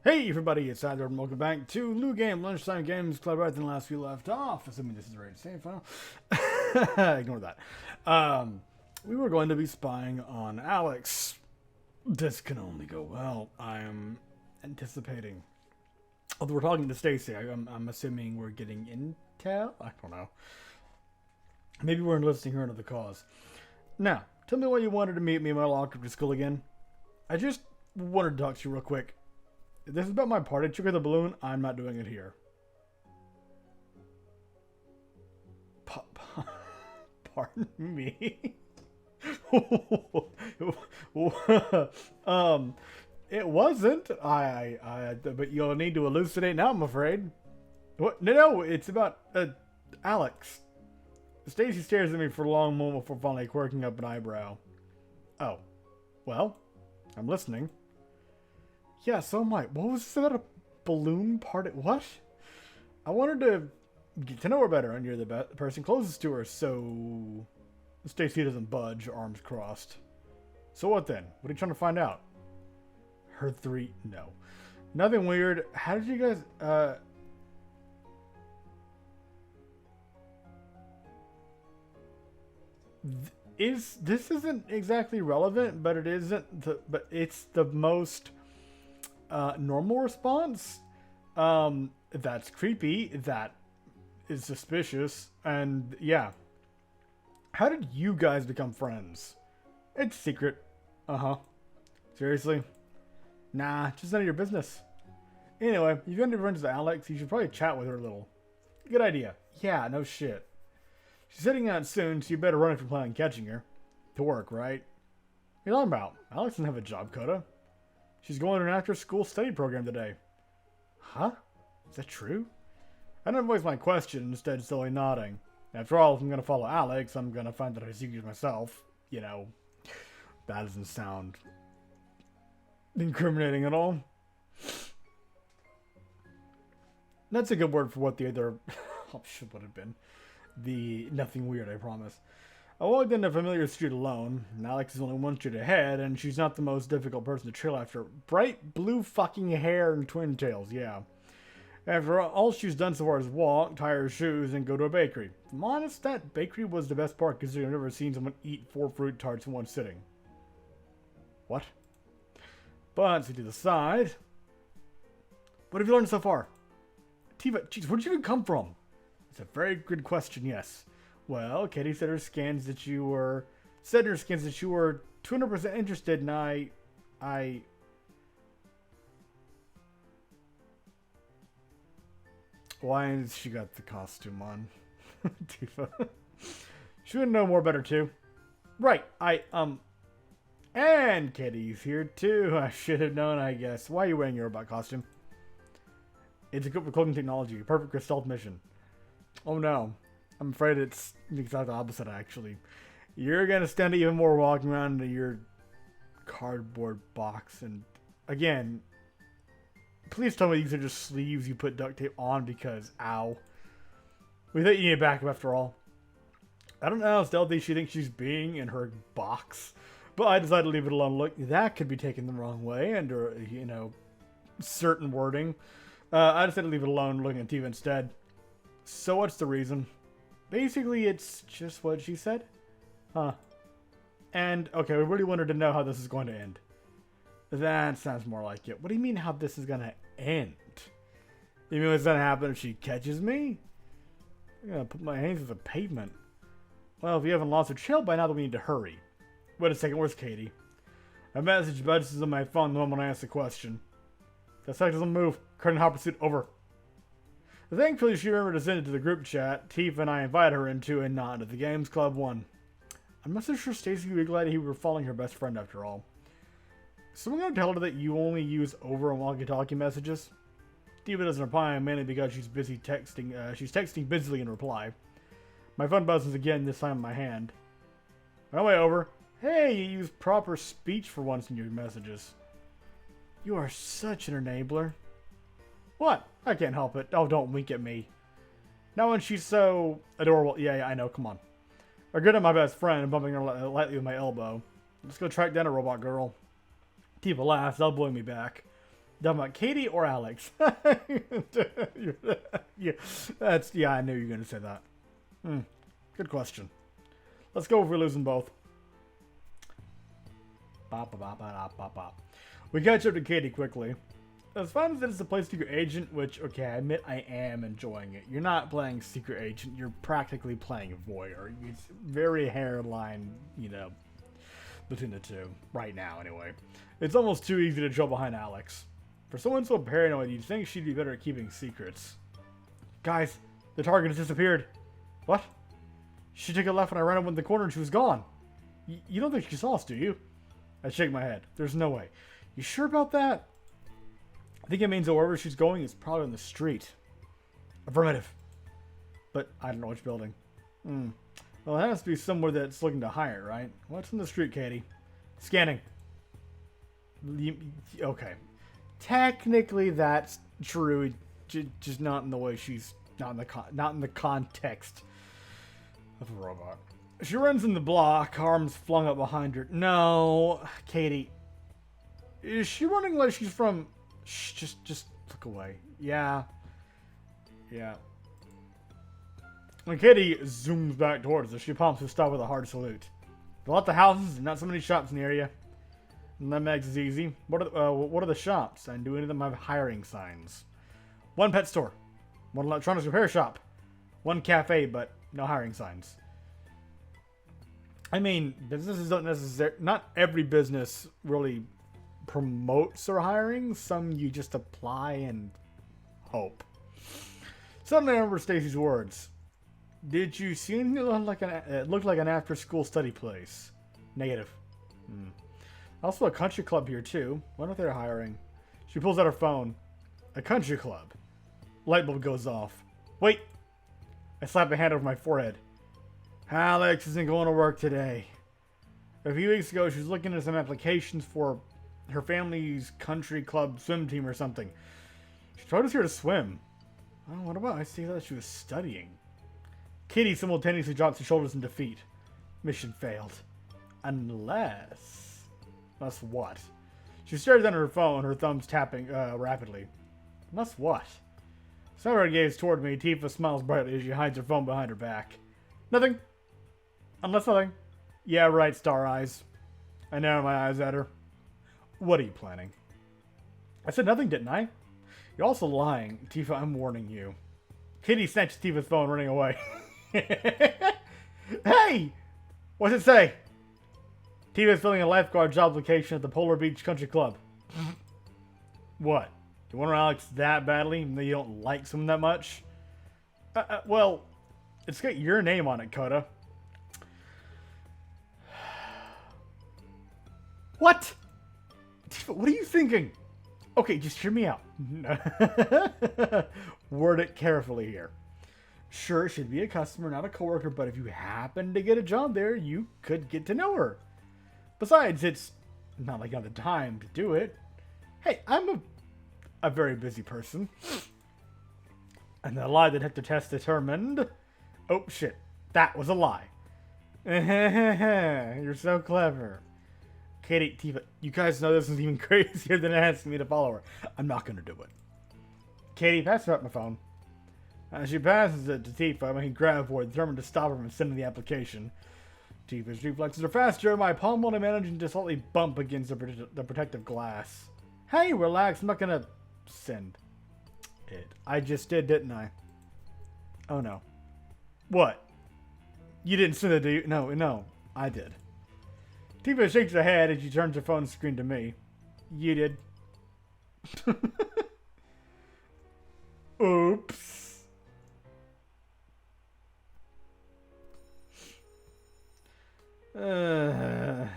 Hey everybody, it's Adler and welcome back to LuGame, Lunchtime Games Club right than the last we left off. Assuming this is ready to save file. Ignore that. We were going to be spying on Alex. This can only go well. I am anticipating. Although we're talking to Stacy, I'm assuming we're getting intel? I don't know. Maybe we're enlisting her into the cause. Now, tell me why you wanted to meet me in my locker to school again. I just wanted to talk to you real quick. If this is about my party trick with the balloon, I'm not doing it here. Pardon me? It wasn't. But you'll need to elucidate now, I'm afraid. What? No, it's about, Alex. Stacy stares at me for a long moment before finally quirking up an eyebrow. Oh. Well, I'm listening. Yeah, so am I. What was this about a balloon party? What? I wanted to get to know her better, and you're the person closest to her, so... Stacy doesn't budge, arms crossed. So what then? What are you trying to find out? Her three... No. Nothing weird. How did you guys... This isn't exactly relevant, but it isn't... but it's the most... normal response. That's creepy. That is suspicious. And yeah. How did you guys become friends? It's secret. Uh-huh. Seriously? Nah, just none of your business. Anyway, if you're going to be friends with Alex, you should probably chat with her a little. Good idea. Yeah, no shit. She's heading out soon, so you better run if you're planning on catching her. To work, right? What are you talking about? Alex doesn't have a job quota. She's going to an after-school study program today. Huh? Is that true? I didn't voice my question, instead slowly nodding. After all, if I'm going to follow Alex, I'm going to find that I secret myself. You know, that doesn't sound incriminating at all. That's a good word for what the other option would have been. The nothing weird, I promise. I walked into a familiar street alone. Alex is only one street ahead, and she's not the most difficult person to trail after. Bright blue fucking hair and twin tails, yeah. After all she's done so far is walk, tie her shoes, and go to a bakery. If I'm honest, that bakery was the best part, considering I've never seen someone eat 4 fruit tarts in one sitting. What? But, see to the side. What have you learned so far? Tiva, jeez, where'd you even come from? It's a very good question, yes. Well, Katie said in her scans that you were 200% interested, and I why has she got the costume on? Tifa. She would know more better too. Right, and Katie's here too. I should have known, I guess. Why are you wearing your robot costume? It's a good for cloaking technology. Perfect for stealth mission. Oh no. I'm afraid it's the exact opposite, actually. You're going to stand even more walking around in your cardboard box. And again, please tell me these are just sleeves you put duct tape on because, ow. We thought you needed backup after all. I don't know how stealthy she thinks she's being in her box, but I decided to leave it alone. Look, that could be taken the wrong way under, you know, certain wording. I decided to leave it alone, looking at TV instead. So what's the reason? Basically, it's just what she said. Huh. And, okay, we really wanted to know how this is going to end. That sounds more like it. What do you mean how this is going to end? You mean what's going to happen if she catches me? I'm going to put my hands to the pavement. Well, if you haven't lost her trail by now, then we need to hurry. Wait a second, where's Katie? A message buzzes on my phone the moment I ask the question. The site doesn't move. Current hot pursuit over. Thankfully, she remembered to send it to the group chat. Tifa and I invited her into and not into the Games Club 1. I'm not so sure Stacy would be glad we were following her best friend after all. So I'm going to tell her that you only use over and walkie-talkie messages. Tifa doesn't reply, mainly because she's busy texting. She's texting busily in reply. My phone buzzes again, this time in my hand. On my way over. Hey, you use proper speech for once in your messages. You are such an enabler. What? I can't help it. Oh, don't wink at me. Now when she's so adorable. Yeah, I know. Come on. I grin at my best friend and bumping her lightly with my elbow. Let's go track down a robot girl. Tifa laughs, elbowing me back. Talking about Katie or Alex? Yeah, I knew you were going to say that. Good question. Let's go if we're losing both. We catch up to Katie quickly. As fun as it is to play Secret Agent, which, okay, I admit I am enjoying it. You're not playing Secret Agent, you're practically playing Voyeur. It's very hairline, you know, between the two. Right now, anyway. It's almost too easy to drill behind Alex. For someone so paranoid, you'd think she'd be better at keeping secrets. Guys, the target has disappeared. What? She took a left when I ran up in the corner and she was gone. You don't think she saw us, do you? I shake my head. There's no way. You sure about that? I think it means that wherever she's going is probably on the street. Affirmative. But I don't know which building. Well, it has to be somewhere that's looking to hire, right? What's in the street, Katie? Scanning. Okay. Technically, that's true. Just not in the way she's... Not in the context of a robot. She runs in the block, arms flung up behind her. No, Katie. Is she running like she's from... Shh, just look away. Yeah. When Katie zooms back towards us, she pumps her stop with a hard salute. A lot of houses and not so many shops in the area. And that makes it easy. What are the shops? And do any of them have hiring signs? One pet store. One electronics repair shop. One cafe, but no hiring signs. I mean, businesses don't necessarily... Not every business really promotes their hiring. Some you just apply and hope. Suddenly I remember Stacy's words. Did you see anything that looked like an after-school study place? Negative. Also a country club here too. Wonder if they're hiring. She pulls out her phone. A country club. Light bulb goes off. Wait! I slap a hand over my forehead. Alex isn't going to work today. A few weeks ago, she was looking at some applications for her family's country club swim team or something. She told us here to swim. Oh, what about? I see that she was studying. Kitty simultaneously drops her shoulders in defeat. Mission failed. Unless what? She stares down at her phone, her thumbs tapping rapidly. Unless what? Snowing her gaze toward me, Tifa smiles brightly as she hides her phone behind her back. Nothing. Unless nothing. Yeah, right, Star Eyes. I narrow my eyes at her. What are you planning? I said nothing, didn't I? You're also lying. Tifa, I'm warning you. Kitty snatches Tifa's phone, running away. Hey! What's it say? Tifa's filling a lifeguard job application at the Polar Beach Country Club. What? You want Alex that badly, even though you don't like someone that much? Well, it's got your name on it, Coda. What? What are you thinking? Okay, just hear me out. Word it carefully here. Sure, it should be a customer, not a coworker, but if you happen to get a job there, you could get to know her. Besides, it's not like you have the time to do it. Hey, I'm a very busy person. And the lie detector test determined... Oh, shit. That was a lie. You're so clever. Katie, Tifa, you guys know this is even crazier than asking me to follow her. I'm not going to do it. Katie, pass her up my phone. As she passes it to Tifa, I grab for it, determined to stop her from sending the application. Tifa's reflexes are faster, my palm while I'm managing to slightly bump against the protective glass. Hey, relax, I'm not going to send it. I just did, didn't I? Oh, no. What? You didn't send it, do you? No, I did. Tifa shakes her head as she turns her phone screen to me. You did. Oops. The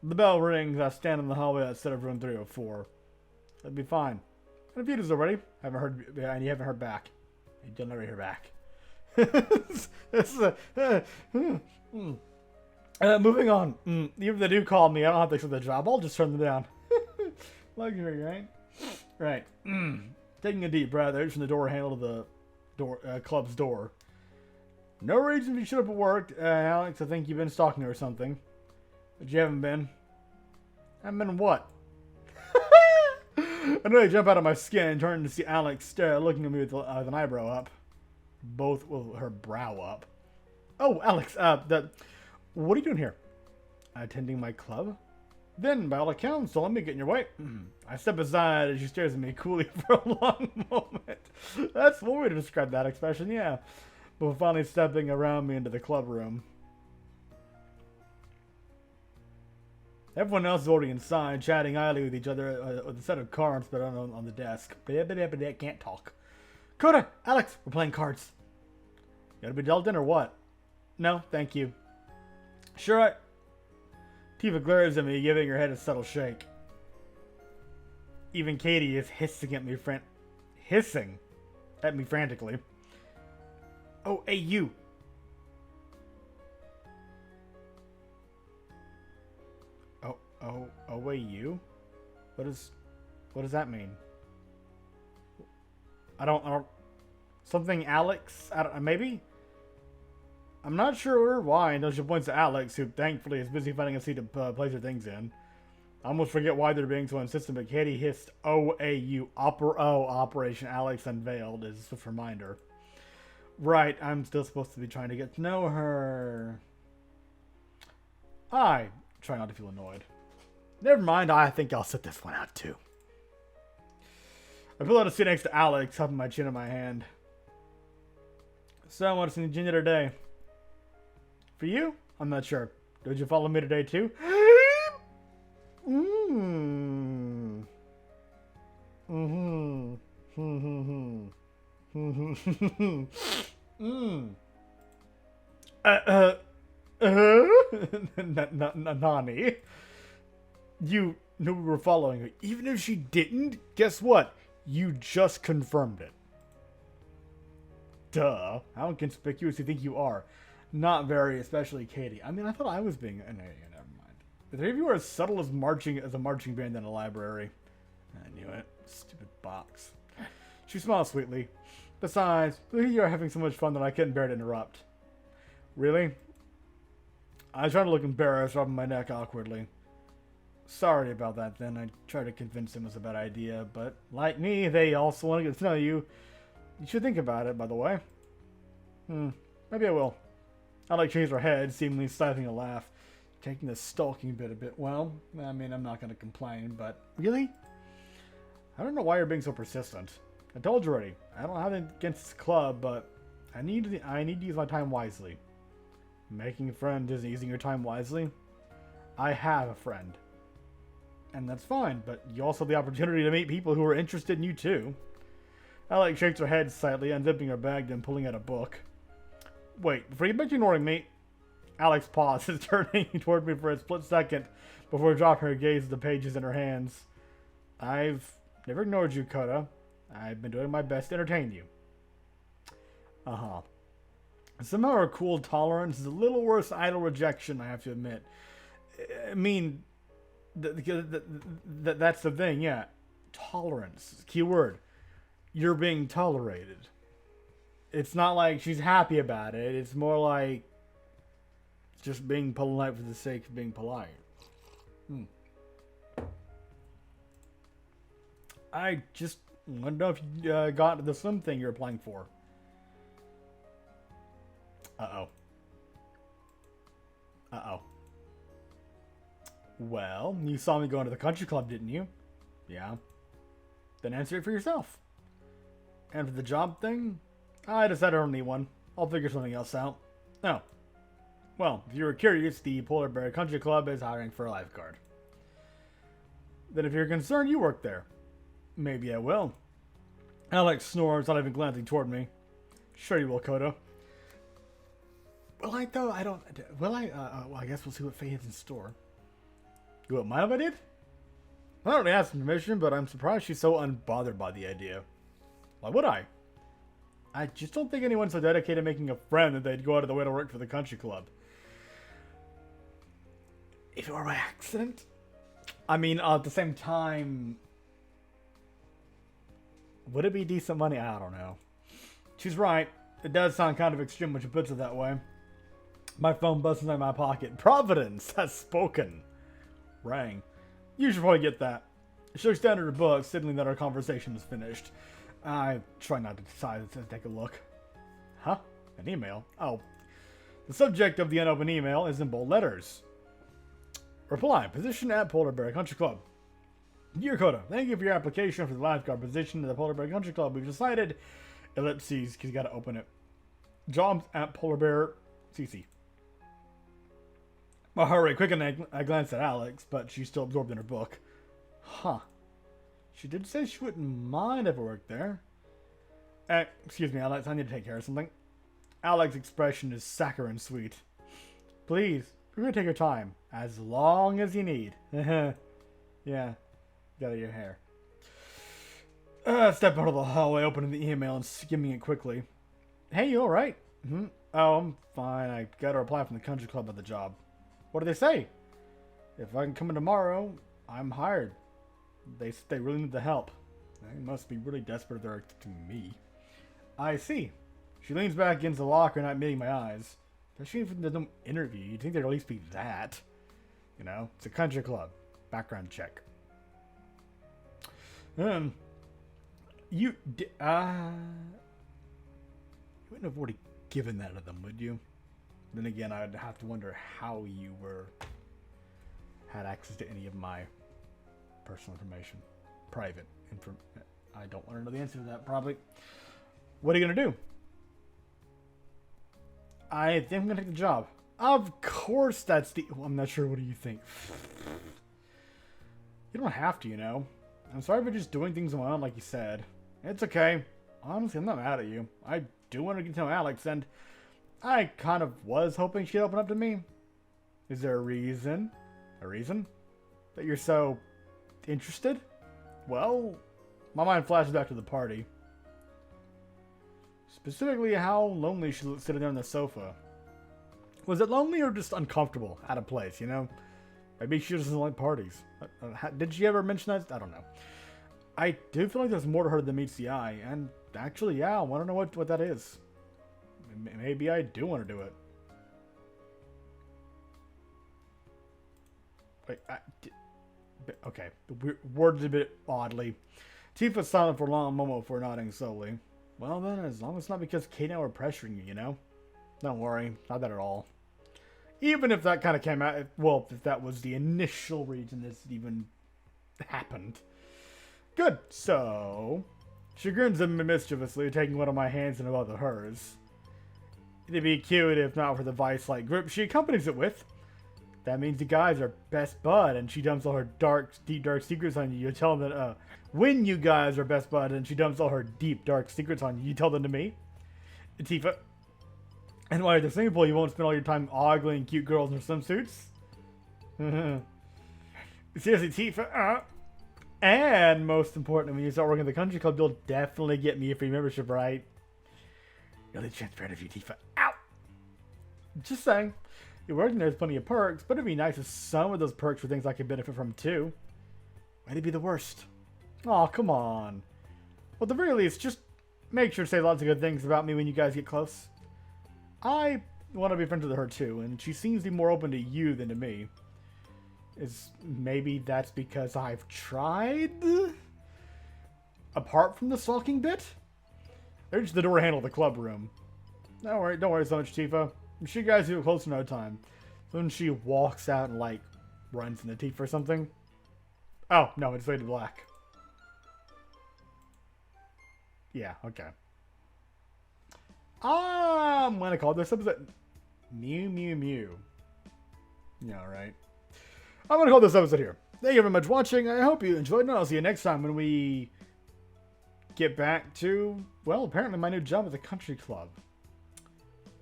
bell rings. I stand in the hallway outside of room 304. That'd be fine. Interviewed us already. You haven't heard back. You'll never hear back. Moving on. Even if they do call me, I don't have to accept the job. I'll just turn them down. Luxury, right? Right. Taking a deep breath, I reach from the door handle to the club's door. No reason you should have worked, Alex. I think you've been stalking her or something. But you haven't been. Haven't been what? I nearly jump out of my skin and turn to see Alex stare, looking at me with an eyebrow up. Both with her brow up. Oh, Alex, what are you doing here? Attending my club? Then, by all accounts, don't let me get in your way. I step aside as she stares at me coolly for a long moment. That's one way to describe that expression, yeah. Before finally stepping around me into the club room. Everyone else is already inside, chatting idly with each other with a set of cards but on the desk. Can't talk. Coda! Alex! We're playing cards. Gotta be dealt in or what? No, thank you. Sure, Tifa glares at me, giving her head a subtle shake. Even Katie is hissing at me frantically. Oh, hey, you! Oh, wait, you? What does that mean? I don't, something Alex? Maybe? I'm not sure why until she points to Alex, who thankfully is busy finding a seat to place her things in. I almost forget why they're being so insistent, but Katie hissed OAU, Operation Alex Unveiled, is a reminder. Right, I'm still supposed to be trying to get to know her. I try not to feel annoyed. Never mind, I think I'll sit this one out too. I pull out a seat next to Alex, huffing my chin in my hand. So, what's in the agenda today? For you? I'm not sure. Did you follow me today too? Nani? You knew we were following her. Even if she didn't, guess what? You just confirmed it. Duh. How inconspicuous do you think you are? Not very, especially Katie. I mean, I thought I was being... never mind. The three of you are as subtle as a marching band in a library. I knew it. Stupid box. She smiles sweetly. Besides, you are having so much fun that I couldn't bear to interrupt. Really? I try to look embarrassed, rubbing my neck awkwardly. Sorry about that then. I tried to convince him it was a bad idea, but like me, they also want to get to know you. You should think about it, by the way. Maybe I will. Alex shakes her head, seemingly stifling a laugh. Taking the stalking bit a bit well. I mean, I'm not going to complain, but... Really? I don't know why you're being so persistent. I told you already. I don't have anything against this club, but I need to use my time wisely. Making a friend isn't using your time wisely. I have a friend. And that's fine, but you also have the opportunity to meet people who are interested in you too. Alex shakes her head slightly, unzipping her bag, then pulling out a book. Wait, before you mention ignoring me, Alex pauses, turning toward me for a split second before dropping her gaze at the pages in her hands. I've never ignored you, Coda. I've been doing my best to entertain you. Somehow her cool tolerance is a little worse than idle rejection, I have to admit. I mean, that's the thing, yeah. Tolerance. Key word. You're being tolerated. It's not like she's happy about it. It's more like just being polite for the sake of being polite. I just want to know if you got the swim thing you're applying for. Uh-oh. Well, you saw me going to the country club, didn't you? Yeah. Then answer it for yourself. And for the job thing, I decided I don't need one. I'll figure something else out. Oh. Well, if you were curious, the Polar Bear Country Club is hiring for a lifeguard. Then if you're concerned, you work there. Maybe I will. Alex snores, not even glancing toward me. Sure you will, Kodo. Well, I don't... Well, I guess we'll see what fate has in store. You wouldn't mind if I did? I don't ask permission, but I'm surprised she's so unbothered by the idea. Why would I? I just don't think anyone's so dedicated to making a friend that they'd go out of the way to work for the country club. If it were by accident? I mean, at the same time... Would it be decent money? I don't know. She's right. It does sound kind of extreme when she puts it that way. My phone buzzes in my pocket. Providence has spoken. Rang. You should probably get that. She looks down at her book, signaling that our conversation is finished. I try not to decide to take a look. Huh? An email? Oh. The subject of the unopened email is in bold letters. Reply. Position at Polar Bear Country Club. Dear Coda, thank you for your application for the lifeguard position at the Polar Bear Country Club. We've decided... Ellipses, because you gotta open it. Jobs at Polar Bear CC. Well, hurry, quick, and I glanced at Alex, but she's still absorbed in her book. Huh. She did say she wouldn't mind if I worked there. Excuse me, Alex, I need to take care of something. Alex's expression is saccharine sweet. Please, we're gonna take your time. As long as you need. Yeah. Get out of your hair. Step out of the hallway, opening the email and skimming it quickly. Hey, you alright? Mm-hmm. Oh, I'm fine. I got a reply from the country club about the job. What do they say? If I can come in tomorrow, I'm hired. They really need the help. They must be really desperate if they're expecting me. I see. She leans back against the locker, not meeting my eyes. Does she even do no interview? You'd think there'd at least be that. You know, it's a country club. Background check. You wouldn't have already given that to them, would you? Then again, I'd have to wonder how you had access to any of my personal information. Private information. I don't want to know the answer to that, probably. What are you going to do? I think I'm going to take the job. Of course that's the... Well, I'm not sure. What do you think? You don't have to, you know. I'm sorry for just doing things on my own, like you said. It's okay. Honestly, I'm not mad at you. I do want to get to know Alex, and I kind of was hoping she'd open up to me. Is there a reason? A reason? That you're so interested? Well, my mind flashes back to the party. Specifically, how lonely she looked sitting there on the sofa. Was it lonely or just uncomfortable? Out of place, you know? Maybe she doesn't like parties. Did she ever mention that? I don't know. I do feel like there's more to her than meets the eye. And actually, yeah, I want to know what that is. Maybe I do want to do it. Wait, okay. Worded a bit oddly. Tifa's silent for a long moment before nodding slowly. Well then, as long as it's not because Kate and I were pressuring you, you know? Don't worry, not that at all. Even if that kind of came out, well, if that was the initial reason this even happened. Good, so... She grins mischievously, taking one of my hands in both of hers. It'd be cute if not for the vice-like grip she accompanies it with. That means you guys are best bud, and she dumps all her deep, dark secrets on you. You tell them that, when you guys are best bud, and she dumps all her deep, dark secrets on you, you tell them to me. Tifa. And while you're at the swimming pool, you won't spend all your time ogling cute girls in swimsuits. Seriously, Tifa. And most importantly, when you start working at the country club, you'll definitely get me a free membership, right? Really transparent of you, Tifa. Ow! Just saying. You're working there's plenty of perks, but it'd be nice if some of those perks were things I could benefit from too. Why'd it be the worst? Aw, come on. Well, at the very least, just make sure to say lots of good things about me when you guys get close. I want to be friends with her too, and she seems to be more open to you than to me. Maybe that's because I've tried? Apart from the stalking bit? There's the door handle of the club room. Don't worry so much, Tifa. I'm sure you guys will get close in no time. So when she walks out and, like, runs into Tifa or something. Oh, no, it's faded black. Yeah, okay. I'm gonna call this episode Mew Mew Mew. Yeah, right. I'm gonna call this episode here. Thank you very much for watching. I hope you enjoyed, and I'll see you next time when we get back to, well, apparently my new job at the country club.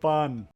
Fun.